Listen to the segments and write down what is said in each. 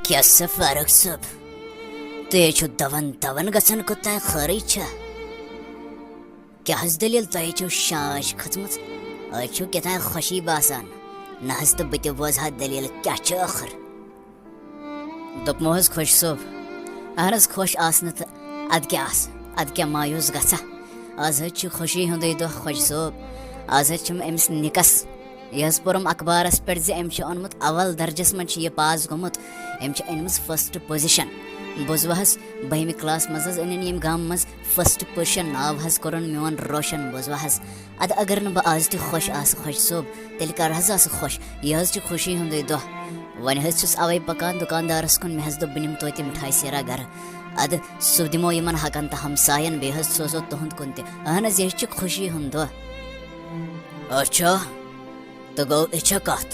کیا سا فاروق صٲب تُہۍ چھِو دون دون گژھان کوتاہ خٲرٕے چھا کیٛاہ حظ دٔلیٖل تۄہہِ چھِو شانٛش کھٔژمٕژ أزۍ چھِو کیٛاتھانۍ خوشی باسان نہ حظ تہٕ بہٕ تہِ بوزٕ ہا دٔلیٖل کیٛاہ چھِ ٲخٕر دوٚپمو حظ خۄش صٲب اہن حظ خۄش آسنہٕ تہٕ اَدٕ کیٛاہ آسہٕ اَدٕ کیٛاہ مایوٗس گژھا آز حظ چھُ خوشی ہُنٛدُے دۄہ خۄش صٲب آز حظ چھُم أمِس نِکَس یہِ حظ پوٚرُم اخبارَس پٮ۪ٹھ زِ أمۍ چھُ اوٚنمُت اول درجَس منٛز چھِ یہِ پاس گوٚمُت أمۍ چھِ أنمٕژ فٔسٹ پُزِشَن بوٗزوٕ حظ بٔہمہِ کلاس منٛز حظ أنِن ییٚمہِ گامہٕ منٛز فٔسٹ پُزِشَن ناو حظ کوٚرُن میون روشَن بوٗزوٕ حظ اَدٕ اگر نہٕ بہٕ آز تہِ خۄش آسہٕ خۄش صٲب تیٚلہِ کر حظ آسہٕ خۄش یہِ حظ چھِ خوشی ہُنٛدُے دۄہ وۄنۍ حظ چھُس اَوَے پَکان دُکاندارَس کُن مےٚ حظ دوٚپ بہٕ نِمہٕ توتہِ مِٹھاے سیرا گَرٕ اَدٕ سُہ دِمو یِمَن حقَن تہٕ ہمساین بیٚیہِ حظ سوزو تُہُنٛد کُن تہِ اہن حظ یہِ حظ چھِ خوشی ہُنٛد دۄہ اچھا تہٕ گوٚو یہِ چھےٚ کَتھ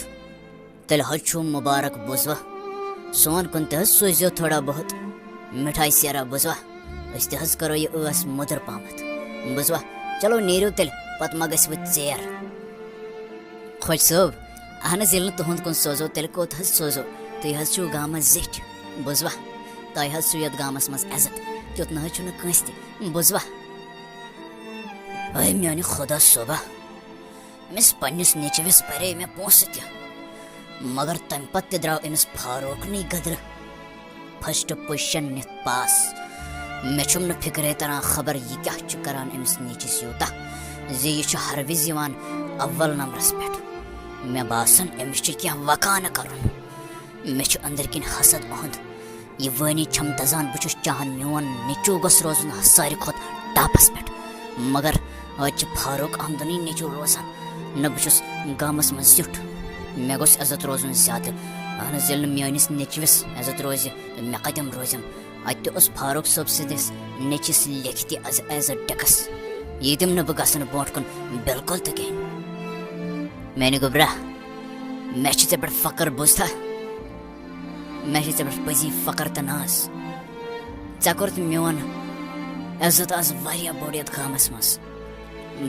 تیٚلہِ حظ چھُو مُبارک بوٗزوا سون کُن تہِ حظ سوٗزِو تھوڑا بہت مِٹھاے سیرا بوٗزوا أسۍ تہِ حظ کَرو یہِ ٲس مٔدٕر پہمتھ بوٗزوا چلو نیٖرِو تیٚلہِ پَتہٕ ما گژھِوٕ ژیر خۄش صٲب اہن حظ ییٚلہِ نہٕ تُہُنٛد کُن سوزو تیٚلہِ کوٚت حظ سوزو تُہۍ حظ چھِو گامَس زِٹھۍ بوٗزوا تۄہہِ حظ چھُ یَتھ گامَس منٛز عزت تیُتھ نہ حظ چھُنہٕ کٲنٛسہِ تہِ بوٗزوا اے میانہِ خۄدا صٲبا أمِس پنٛنِس نیٚچوِس بَرے مےٚ پونٛسہٕ تہِ مگر تَمہِ پَتہٕ تہِ درٛاو أمِس فاروقنٕے گدرٕ فٔسٹ پُزِشَن نِتھ پاس مےٚ چھُم نہٕ فِکرے تران خبر یہِ کیٛاہ چھُ کران أمِس نیٚچِس یوٗتاہ زِ یہِ چھُ ہر وِزِ یِوان اول نمبرَس پٮ۪ٹھ مےٚ باسان أمِس چھُ کینٛہہ وکانہٕ کَرُن مےٚ چھُ أنٛدٕرۍ کِنۍ حسد اُہُنٛد یہِ وٲنی چھَم دَزان بہٕ چھُس چاہان میون نیٚچوٗ گوٚژھ روزُن ساروی کھۄتہٕ ٹاپَس پٮ۪ٹھ مگر آز چھِ فاروق احمدُنٕے نیٚچوٗ روزان نہ بہٕ چھُس گامَس منٛز زیُٹھ مےٚ گوٚژھ عزت روزُن زیادٕ اہن حظ ییٚلہِ نہٕ میٲنِس نیٚچوِس عزت روزِ تہٕ مےٚ کَتٮ۪ن روزٮ۪م اَتہِ تہِ اوس فاروق صٲب سٕنٛدِس نیٚچِس لیکھِتھ ایز اَ ٹٮ۪کٕس یہِ دِمہٕ نہٕ بہٕ گژھُن برونٛٹھ کُن بِلکُل تہِ کِہیٖنۍ میانہِ گوٚبرا مےٚ چھِ ژےٚ پٮ۪ٹھ فخٕر بوٗزتھا مےٚ چھِ ژےٚ پٮ۪ٹھ پٔزی فخٕر تہٕ ناز ژےٚ کوٚرُتھ میون عزت آز واریاہ بوٚڑ یَتھ گامَس منٛز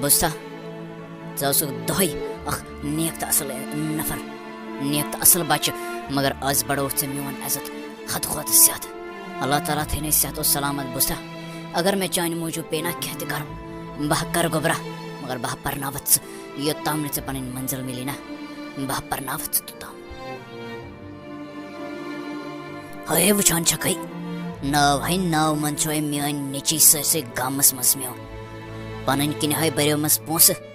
بوٗزتھا ژٕ اوسُکھ دۄہَے اکھ نیک تہٕ اَصٕل نفر نیک تہٕ اَصٕل بَچہٕ مگر آز بَڑووُتھ ژےٚ میون عزت حدٕ کھۄتہٕ زیادٕ اللہ تعالیٰ تھٲینَے صحت و سلامت بوٗزتھا اگر مےٚ چانہِ موٗجوٗب پیٚیہِ نا کینٛہہ تہِ کَرُن بہٕ ہا کَرٕ گوٚبرا مگر بہٕ ہا پَرناوَتھ ژٕ یوٚتام نہٕ ژےٚ پَنٕنۍ منزِل مِلی نا بہٕ ہا پَرناوَتھ ژٕ توٚتام ہے وٕچھان چھَکھٕے ناو منٛزچھوے میٲنۍ نیٚچی سٲرسٕے گامَس منٛز میون پَنٕنۍ کِنۍ ہاے بَریومَس پونٛسہٕ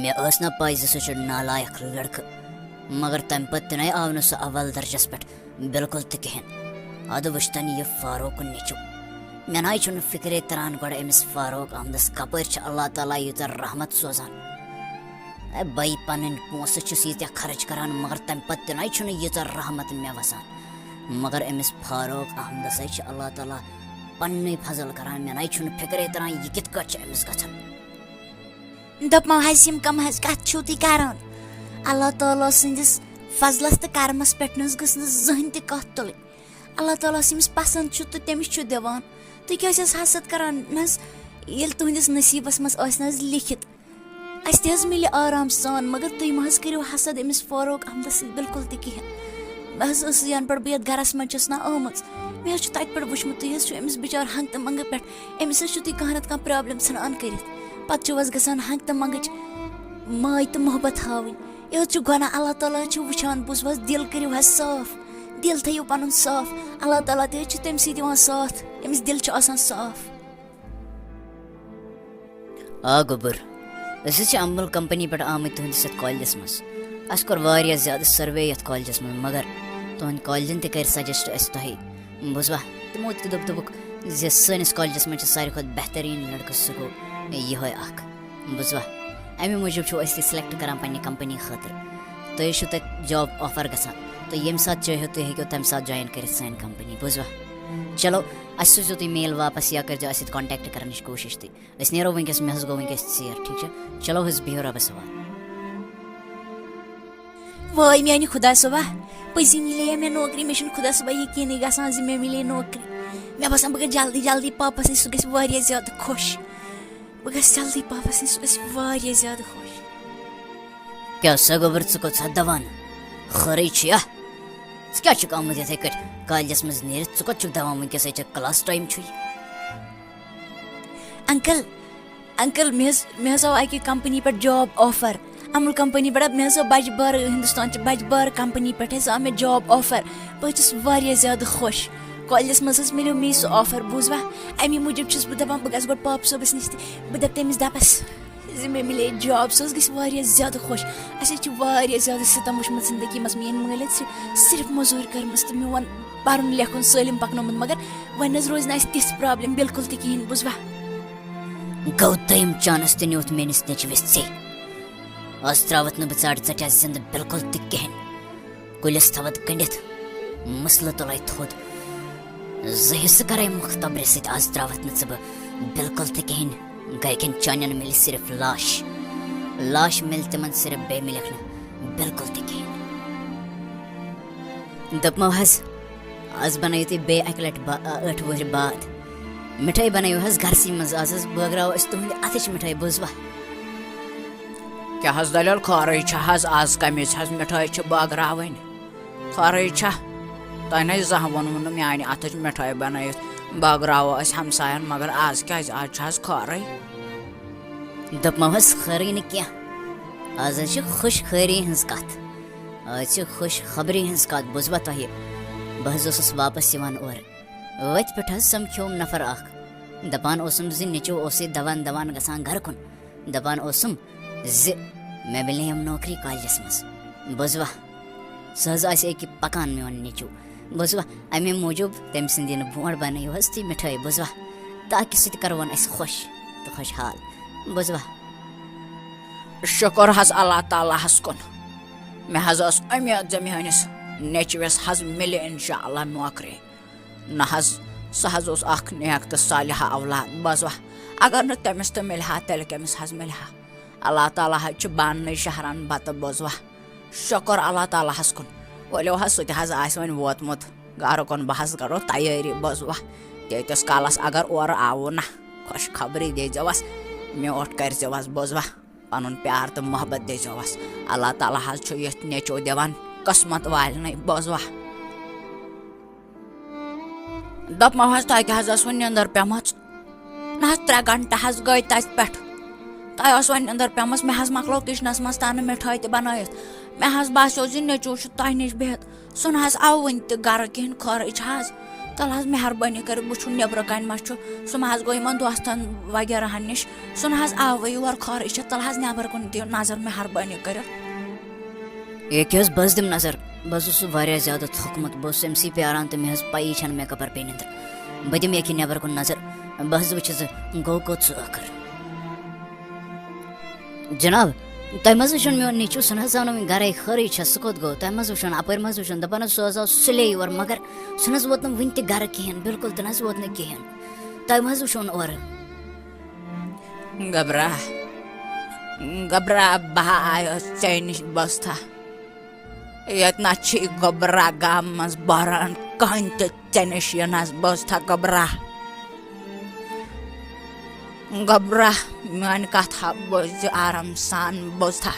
مےٚ ٲس نہ پاے زِ سُہ چھُ نالایق لٔڑکہٕ مگر تَمہِ پَتہٕ تہِ نَے آو نہٕ سُہ اول درجَس پٮ۪ٹھ بِلکُل تہِ کِہیٖنۍ اَدٕ وٕچھتَن یہِ فاروقُن نیٚچوٗ مےٚ نَے چھُنہٕ فِکرے تران گۄڈٕ أمِس فاروق احمدَس کَپٲرۍ چھِ اللہ تعالیٰ ییٖژاہ رحمت سوزان بَے پَنٕنۍ پونٛسہٕ چھُس ییٖتیٛاہ خرٕچ کران مگر تَمہِ پَتہٕ تہِ نَے چھُنہٕ ییٖژاہ رحمت مےٚ وَسان مگر أمِس فاروق احمدَس حظ چھِ اللہ تعالیٰ پَننُے فضل کران مےٚ نَے چھُنہٕ فِکرے تران یہِ کِتھ کٲٹھۍ چھِ أمِس گژھان دوٚپمو حظ یِم کَم حظ کَتھ چھِو تُہۍ کَران اللہ تعالیٰ سٕنٛدِس فضلَس تہٕ کَرمَس پٮ۪ٹھ نہ حظ گٔژھ نہٕ زٕہٕنۍ تہِ کَتھ تُلٕنۍ اللہ تعالیٰ ییٚمِس پَسنٛد چھُ تہٕ تٔمِس چھُ دِوان تُہۍ کیٛازِ حظ حسد کَران نہ حظ ییٚلہِ تُہٕنٛدِس نصیٖبَس منٛز آسہِ نہ حظ لیکھِتھ اَسہِ تہِ حظ مِلہِ آرام سان مگر تُہۍ مہ حظ کٔرِو حسد أمِس فاروق احمدَس سۭتۍ بِلکُل تہِ کِہیٖنۍ مےٚ حظ ٲس یَنہٕ پٮ۪ٹھ بہٕ یَتھ گَرَس منٛز چھَس نہ آمٕژ مےٚ حظ چھُ تَتہِ پٮ۪ٹھ وٕچھمُت تُہۍ حظ چھُو أمِس بِچار ہنٛگہٕ تہٕ منٛگہٕ پٮ۪ٹھ أمِس حظ چھُو تُہۍ کانٛہہ نَتہٕ کانٛہہ پرٛابلِم ژھٕنان کٔرِتھ پَتہٕ چھُو حظ گژھان ہنٛگہٕ تہٕ منٛگٕچ ماے تہٕ محبت ہاوٕنۍ یہِ حظ چھُ گۄناہ اللہ تعالیٰ حظ چھُ وٕچھان بوٗزوٕ حظ دِل کٔرِو حظ صاف دِل تھٲیِو پَنُن صاف اللہ تعالیٰ تہِ حظ چھُ تٔمۍ سٕے دِوان ساتھ ییٚمِس دِل چھُ آسان صاف آ گوٚبُر أسۍ حظ چھِ اَمبٕل کَمپٔنی پٮ۪ٹھ آمٕتۍ تُہٕنٛدِس یَتھ کالجَس منٛز اَسہِ کوٚر واریاہ زیادٕ سٔروے یَتھ کالجَس منٛز مگر تُہٕنٛدِ کالجَن تہِ کَرِ سَجَسٹ اَسہِ تۄہہِ بوٗزوا تِمو تہِ دوٚپُکھ زِ سٲنِس کالجَس منٛز چھِ ساروی کھۄتہٕ بہتریٖن لٔڑکہٕ سُہ گوٚو یِہوٚے اَکھ بوٗزوا اَمے موٗجوٗب چھِو أسۍ تہِ سِلٮ۪کٹ کَران پنٛنہِ کَمپٔنی خٲطرٕ تۄہہِ چھُو تَتہِ جاب آفر گژھان تُہۍ ییٚمہِ ساتہٕ چٲہِو تُہۍ ہیٚکِو تَمہِ ساتہٕ جویِن کٔرِتھ سانہِ کَمپٔنی بوٗزوا چلو اَسہِ سوٗزِو تُہۍ میل واپَس یا کٔرۍزیو اَسہِ سۭتۍ کانٹیکٹ کَرنٕچ کوٗشِش تُہۍ أسۍ نیرو وٕنۍکٮ۪س مےٚ حظ گوٚو وٕنۍکٮ۪س ژیر ٹھیٖک چھا چلو حظ بِہِو رۄبَس حوالہٕ وٲے میانہِ خۄدا صٲبا پٔزی مِلے مےٚ نوکری مےٚ چھُنہٕ خۄدا صٲبا یقیٖنٕے گژھان زِ مےٚ مِلے نوکری مےٚ باسان بہٕ گژھٕ جلدی جلدی پاپَس نِش سُہ گژھِ واریاہ زیادٕ خۄش بہٕ گژھٕ جلدی پاپَس نِش سُہ گژھِ واریاہ زیادٕ خۄش کیٛاہ سا گوٚبُر ژٕ کوٚت سا دَوان خٲرٕے چھُیا کیا آمت یتھے کٹ کالجس مز نیرتھ ژٕ کوٚت چھُکھ دپان ونکیٚس ہے کلاس ٹائم چھُے انکل مےٚ حظ آو اکہِ کمپنی پٮ۪ٹھ جاب آفر امل کمپنی پٮ۪ٹھ مےٚ حظ آو بجہِ بار ہندوستان چہِ بجہِ بار کمپنی پٮ۪ٹھ حظ آو مےٚ جاب آفر بہٕ چھس واریاہ زیادٕ خۄش کالجس منٛز حظ ملیو مے سُہ آفر بوٗزوا امی موٗجوٗب چھس بہٕ دپان بہٕ گژھٕ گۄڈٕ پاپہٕ صٲبس نِش تہِ بہٕ دپہٕ تٔمِس دپس زِ مےٚ مِلے جاب سُہ حظ گژھِ واریاہ زیادٕ خۄش اَسہِ حظ چھِ واریاہ زیادٕ ستم وٕچھمُت زندگی منٛز میٲنۍ مٲلۍ حظ چھِ صرف موٚزوٗرۍ کٔرمٕژ تہٕ میون پرُن لیکھُن سٲلِم پکنومُت مگر وۄنۍ حظ روزِ نہٕ اَسہِ تِژھ پرابلم بالکل تہِ کِہیٖنۍ بوٗزوا گوٚو دوٚیِم چانس تہِ نیوٗتھ میٲنِس نیٚچوِس ژےٚ آز تراوتھ نہٕ بہٕ ژاٹہٕ ژٹیا زندٕ بالکل تہِ کِہینۍ کُلِس تھوتھ گٔنڈِتھ مسلہٕ تُلے تھوٚد زٕ حصہٕ کرے مختبرِ سۭتۍ آز تراوتھ نہٕ ژٕ بہٕ بالکل تہِ کِہینۍ گرِکٮ۪ن چانٮ۪ن مِلہِ صرف لاش مِلہِ تِمن صرف بیٚیہِ مِلکھ نہٕ بالکل تہِ کِہینۍ دوٚپمو حظ آز بنٲیِو تُہۍ بیٚیہِ اکہِ لٹہِ 8 وُہٕرۍ بعد مِٹھٲے بنٲیِو حظ گرسٕے منٛز آز حظ بٲگراوو أسۍ تُہنٛدِ اَتھٕچ مِٹھٲے بوٗزوا کیٛاہ حظ دلیل خٲرٕے چھا حظ آز کمِچ حظ مِٹھٲے چھِ بٲگراوٕنۍ خٲرٕے چھا تۄہہِ نَے زانٛہہ ووٚنوُ نہٕ میانہِ اَتھٕچ مِٹھٲے بنٲیِتھ بٲگراوو أسۍ ہمساین مگر آز کیٛازِ آز چھِ حظ خٲرٕے دوٚپمو حظ خٲرٕے نہٕ کینٛہہ آز حظ چھِ خوش خٲری ہٕنٛز کتھ آز چھِ خوش خبری ہٕنٛز کتھ بوٗزوا تۄہہِ بہٕ حظ اوسُس واپس یِوان اورٕ وتہِ پٮ۪ٹھ حظ سمکھیوم نفر اکھ دپان اوسُم زِ نیٚچوٗ اوسُے دوان گژھان گرٕ کُن دپان اوسُم زِ مےٚ مِلے نوکری کالجس منٛز بوٗزوا سُہ حظ آسہِ أکہِ پکان میون نیٚچوٗ بوٗزوا امی موٗجوٗب تٔمۍ سٕنٛدِ نہٕ برونٛٹھ بنٲیِو حظ تُہۍ مِٹھٲے بوٗزوا تاکہِ سُہ تہِ کرون أسۍ خۄش تہٕ خۄشحال بوٗزوا شُکر حظ اللہ تعالیٰ ہس کُن مےٚ حظ ٲس اُمید زِ میٲنِس نیٚچوِس حظ مِلہِ انشاء اللہ نوکری نہ حظ سُہ حظ اوس اکھ نیک تہٕ صالحہ اولاد بوٗزوا اگر نہٕ تٔمِس تہِ مِلہِ ہا تیٚلہِ کٔمِس حظ مِلہِ ہا اللہ تعالیٰ حظ چھُ باننٕے شہرن بتہٕ بوٗزوا شُکر اللہ تعالیٰ ہس کُن ؤلِو حظ سُہ تہِ حظ آسہِ وۄنۍ ووتمُت گرٕ کُن بہٕ حظ کرو تیٲری بوٗزوا تیٖتِس کالس اگر اورٕ آوُ نہ خۄش خبری دیٖزیوس میوٗٹھ کٔرزیوس بوٗزوا پنُن پیار تہٕ محبت دیٖزیوس اللہ تعالیٰ حظ چھُ یُتھ نیٚچوٗ دِوان قٕسمت والنٕے بوٗزوا دوٚپمو حظ تۄہہِ کیٛاہ حظ ٲسوٕ نِندٕر پیٚمٕژ نہ حظ 3 گنٹہٕ حظ گٔے تتہِ پٮ۪ٹھ تۄہہِ ٲسوٕ نِندٕر پیٚمٕژ مےٚ حظ مۄکلو کچنس منٛز تانہٕ مِٹھٲے تہِ بنٲیِتھ مےٚ حظ باسیو زِ نیٚچوٗ چھُ تۄہہِ نِش بِہِتھ سُہ نہ حظ آو وُنہِ تہِ گرٕ کِہینۍ خٲرٕے چھِ حظ تَلہٕ حظ مہربٲنی کٔرِتھ وٕچھُن نیٚبرٕ کَنۍ ما چھُ سُہ ما حظ گوٚو یِمن دوستن وغیرہن نِش سُہ نہ حظ آوٕے یور خٲرٕے چھِ تَلہٕ حظ نیٚبر کُن دِیِو نظر مہربٲنی کٔرِتھ ییٚکیٛاہ حظ بہٕ حظ دِمہٕ نظر بہٕ حظ اوسُس واریاہ زیادٕ تھوٚکمُت بہٕ اوسُس أمسٕے پیاران تہٕ مےٚ حظ پَیی چھَنہٕ مےٚ کَپٲرۍ پیٚیہِ نِندٕر بہٕ دِمہٕ ییٚکیٛاہ نیٚبر کُن نظر بہٕ حظ وٕچھِ زِ گوٚو کوٚت سُہ ٲخٕر جناب تۄہہِ مہ حظ وٕچھُن میون نیٚچوٗ سُہ نہ حظ آو نہٕ وُنہِ گرے خٲرٕے چھا سُہ کوٚت گوٚو تۄہہِ مہ حظ وٕچھُن اپٲرۍ مہ حظ وٕچھُن دپان حظ سُہ حظ آو سُلے یور مگر سُہ نہ حظ ووت نہٕ وُنہِ تہِ گرٕ کِہینۍ بالکل تہِ نہ حظ ووت نہٕ کِہینۍ تۄہہِ مہ حظ وٕچھُن اورٕ گبرا بہٕ آیس ژےٚ نِش بوٗزتھا ییٚتہِ نہ چھِ گوبرا گامہٕ منٛز بہران کٕہٕنۍ تہِ ژےٚ نِش یِنس بوٗزتھا گوبرا میٲنۍ کتھا بوٗزِ آرام سان بوٗزتھا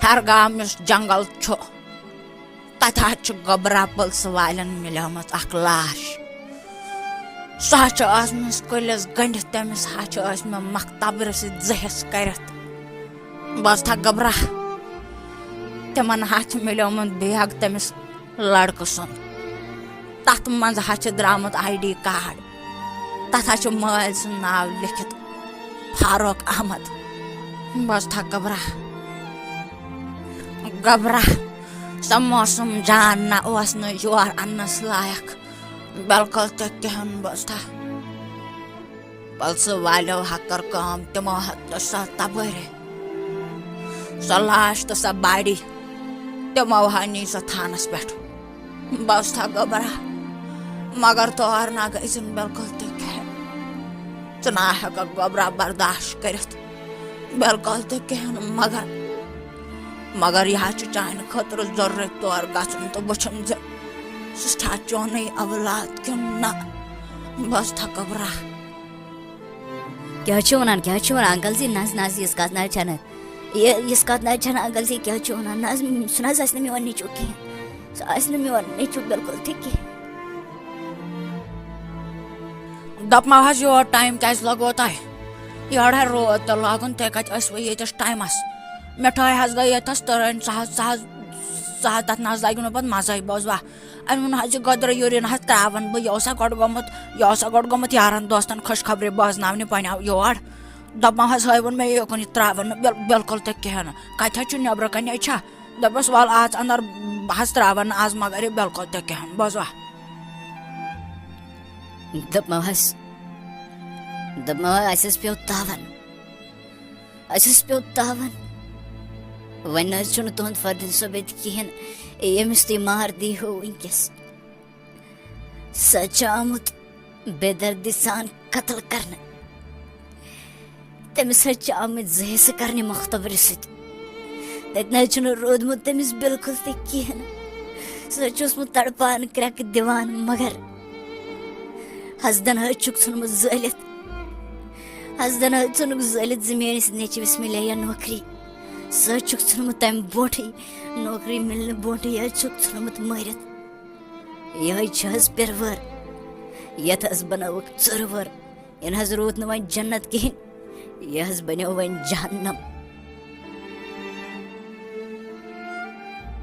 ہرگام یُس جنگل چھُ تتہِ حظ چھُ گوبرا پٕلسہٕ والٮ۪ن مِلیٲمٕژ اکھ لاش سۄ حظ چھِ ٲسمٕژ کُلِس گٔنڈِتھ تٔمِس حظ چھِ ٲسمٕژ مختبرٕ سۭتۍ 2 حِصہٕ کٔرِتھ بوٗزتھا گوبرا تِمن حظ چھُ مِلیومُت بیگ تٔمِس لڑکہٕ سُنٛد تتھ منٛز حظ چھُ درٛامُت ID کارڈ تتھ حظ چھُ مٲلۍ سُنٛد ناو لیکھِتھ فاروق احمد بوٗزتھا گوبرا سۄ موسم جان نہ اوس نہٕ یور اننس لایق بالکل تہِ کِہینۍ بوٗزتھا پُلسہٕ والیو حظ کٔر کٲم تِمو حظ تُج سۄ تبٲرِ سۄ لاش تہٕ سۄ باڈی تِمو حظ نی سۄ تھانس پٮ۪ٹھ بوٗزتھا گوبرا مگر تور نہ گٔژھِنۍ بالکل تہِ کِہینۍ ژٕ نہ ہٮ۪ککھ گوبرا برداشت کٔرِتھ بالکل تہِ کِہینۍ مگر یہِ حظ چھُ چانہِ خٲطرٕ ضروٗری تور گژھُن تہٕ وٕچھُن زِ سُہ چھا چونُے اولاد کِنہٕ نہ بوٗزتھا گوبرا کیٛاہ چھُو وَنان انکل جی نہ حظ یِژھ کَتھ نہ حظ چھَنہٕ یِژھ کَتھ نہ حظ چھَنہٕ انکل جی کیٛاہ چھُو وَنان نہ حظ سُہ نہ حظ آسہِ نہٕ میون نیٚچوٗ کِہینۍ سُہ آسہِ نہٕ میون نیٚچوٗ بِلکُل تہِ کینٛہہ. دپمو حظ یور ٹایم کیازِ لگو تۄہہِ یورے روٗد تہِ لاگُن تُہۍ کتہِ ٲسوٕ ییٚتِس ٹایمس مِٹھٲے حظ گٔے ییٚتھس تٔرٕنۍ سُہ حظ تتھ نہ حظ لگہِ نہٕ پتہٕ مزے بوزوا أنۍوُن حظ یہِ گۄدرٕ یوٗرین حظ تراون بہٕ یہِ اوسا گۄڈٕ گوٚمُت یارن دوستن خۄشخبری بوزناونہِ وۄنۍ آو یور دپمو حظ ہٲوُن مےٚ یوکُن یہِ تراون نہٕ بِلکُل تہِ کِہینۍ نہٕ کتہِ حظ چھُ نیبرٕ کنے چھا دپس ول آز اندر بہٕ حظ تراون نہٕ آز مگر یہِ بِلکُل تہِ کِہینۍ بوزوا. دوٚپمو حظ اَسہِ حظ پیوٚو تاون وۄنۍ نہ حظ چھُنہٕ تُہُنٛد فردیٖن صٲب ییٚتہِ کِہینۍ ییٚمِس تُہۍ مہر دیٖہو وٕنکیٚس سُہ حظ چھُ آمُت بے دردی سان قتل کرنہٕ تٔمِس حظ چھِ آمٕتۍ زٕ حِصہٕ کرنہِ مختبرِ سۭتۍ تتہِ نہ حظ چھُنہٕ روٗدمُت تٔمِس بِلکُل تہِ کِہینۍ نہٕ سُہ حظ چھُ اوسمُت تڑپان کرٛٮ۪کہٕ دِوان مگر حسدن حظ چھُکھ ژھُنمُت زٲلِتھ زِ میٲنِس نیٚچوِس مِلے یا نوکری سُہ حظ چھُکھ ژھُنمُت تمہِ برونٹھٕے نوکری مِلنہٕ برونٹھٕے حظ چھُکھ ژھُنمُت مٲرِتھ یِہے چھِ حظ پِروٲر یتھ حظ بنٲوٕکھ ژٕرٕ وٲر یہِ نہ حظ روٗد نہٕ وۄنۍ جنت کِہینۍ یہِ حظ بنیو وۄنۍ جہنم.